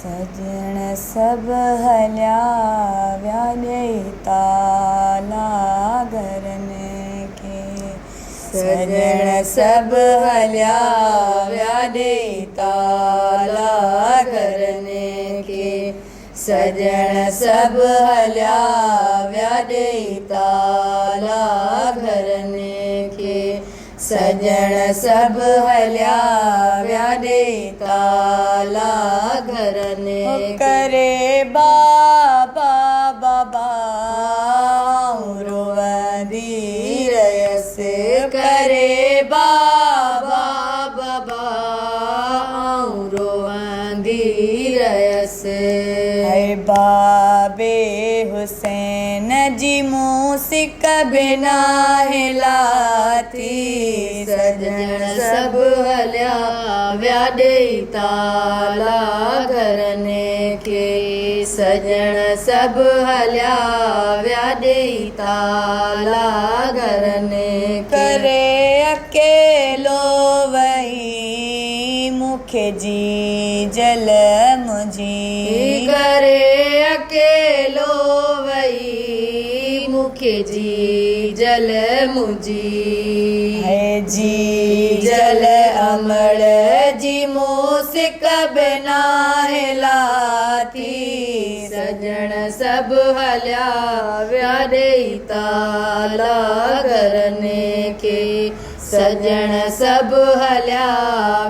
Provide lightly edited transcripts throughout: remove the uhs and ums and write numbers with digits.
सजण सब हलिया विया ॾेई ताला घरनि खे। सजण सब हलिया विया ॾेई ताला घरनि खे। सजण सब हलिया विया ॾेई ताला घरनि खे। सजण सब हलिया विया ॾेई ताला घरनि खे। करे बाबा बाबा रोवंदी रहियसि। करे बाबा बाबा रोवंदी रहियसि। है बाबे हुसैन जी मूसिक बिना हिलाती। सजण सब हलिया विया ॾेई ताला घरनि खे। सजण सब हलिया विया ॾेई ताला घरनि खे। करे अकेलो वही मूंखे जी जल मुंहिंजी। करे अकेलो वही मूंखे जी जल मुंहिंजी। है जी जल अमड़ जी मूसिक बिना हिलाती। सजण सब हलिया विया ॾेई ताला घरनि खे। सजण सब हलिया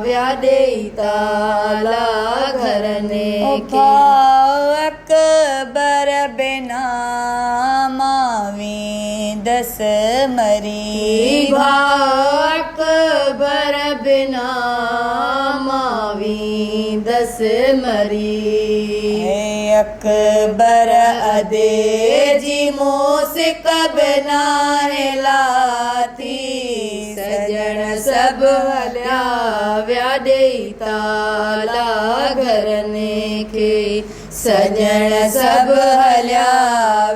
विया ॾेई ताला घरनि खे। अकबर बिना मावी दस मरी। अकबर बिना मावी दस मरी। अकबर अदे जी मूसिक बिना हिलाती। सजण सब हलिया विया ॾेई ताला घरनि खे। सजण सब हलिया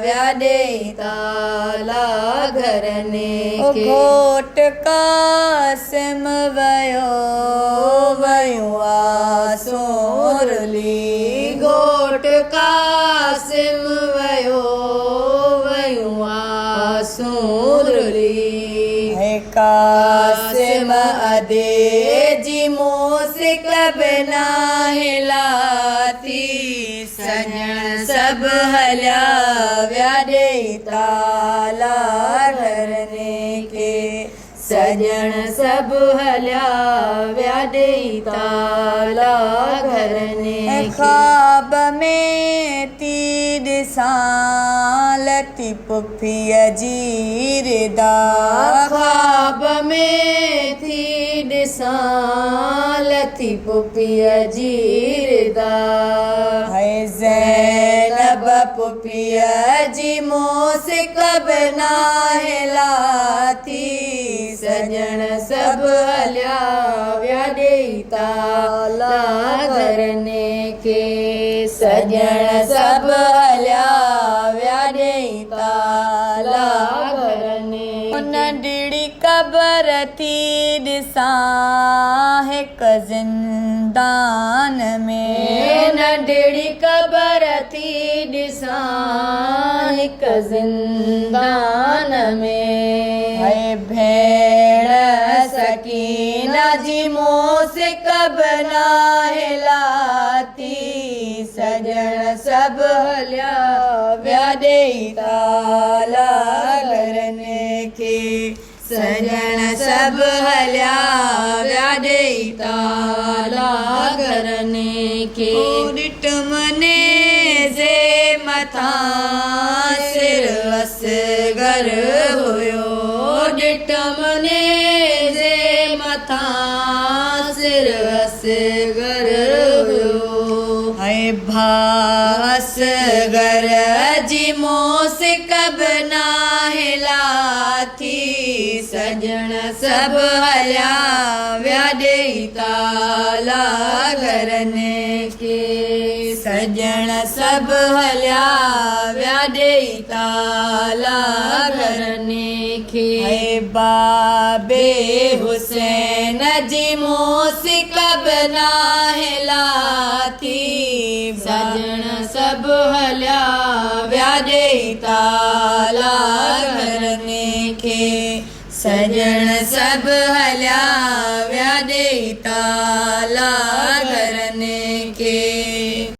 विया ॾेई ताला घरनि खे। घोट कासिम वयो वयूं आसूरली। घोट कासिम वयो वयूं आसूरली। कासिम अदे जी मूसिक बिना हिलाती। सजण सब हलिया विया ॾेई ताला घरनि खे। सजण सब हलिया विया ॾेई ताला घरनि खे। ख्वाब में थी ॾिसां लती पुफीअ जी रिदा। ख्वाब में थी ॾिसां लती पुफीअ जी रिदा। है ज़ैनब पुफीअ जी मूसिक बिना हिलाती। सजण सब हलिया विया ॾेई ताला घरनि खे। सजण सब हलिया विया ॾेई ताला घरनि खे। नंढड़ी कबर थी ॾिसां हिक ज़िंदान में। नंढड़ी कबर थी ॾिसां हिक ज़िंदान में। है भेण सकीना जी मूसिक बिना हिलाती। सजण सब हलिया विया ॾेई ताला घरनि खे। सजण सब हलिया विया ॾेई ताला घरनि खे। ॾिठ मने जे मथां सिर असगर हुयो। ॾिठ मने जे मथां सिर असगर हुयो। है असगर जी मूसिक बिना हिलाती। सजण सब हलिया विया ॾेई ताला घरनि खे। सजण सभु हलिया विया ॾेई ताला घरने खे बाबे हुसैन जी मोसिक बनाहे लाथी सजण सभु हलिया विया ॾेई ताला घरने खे सजण सभु हलिया विया ॾेई ताला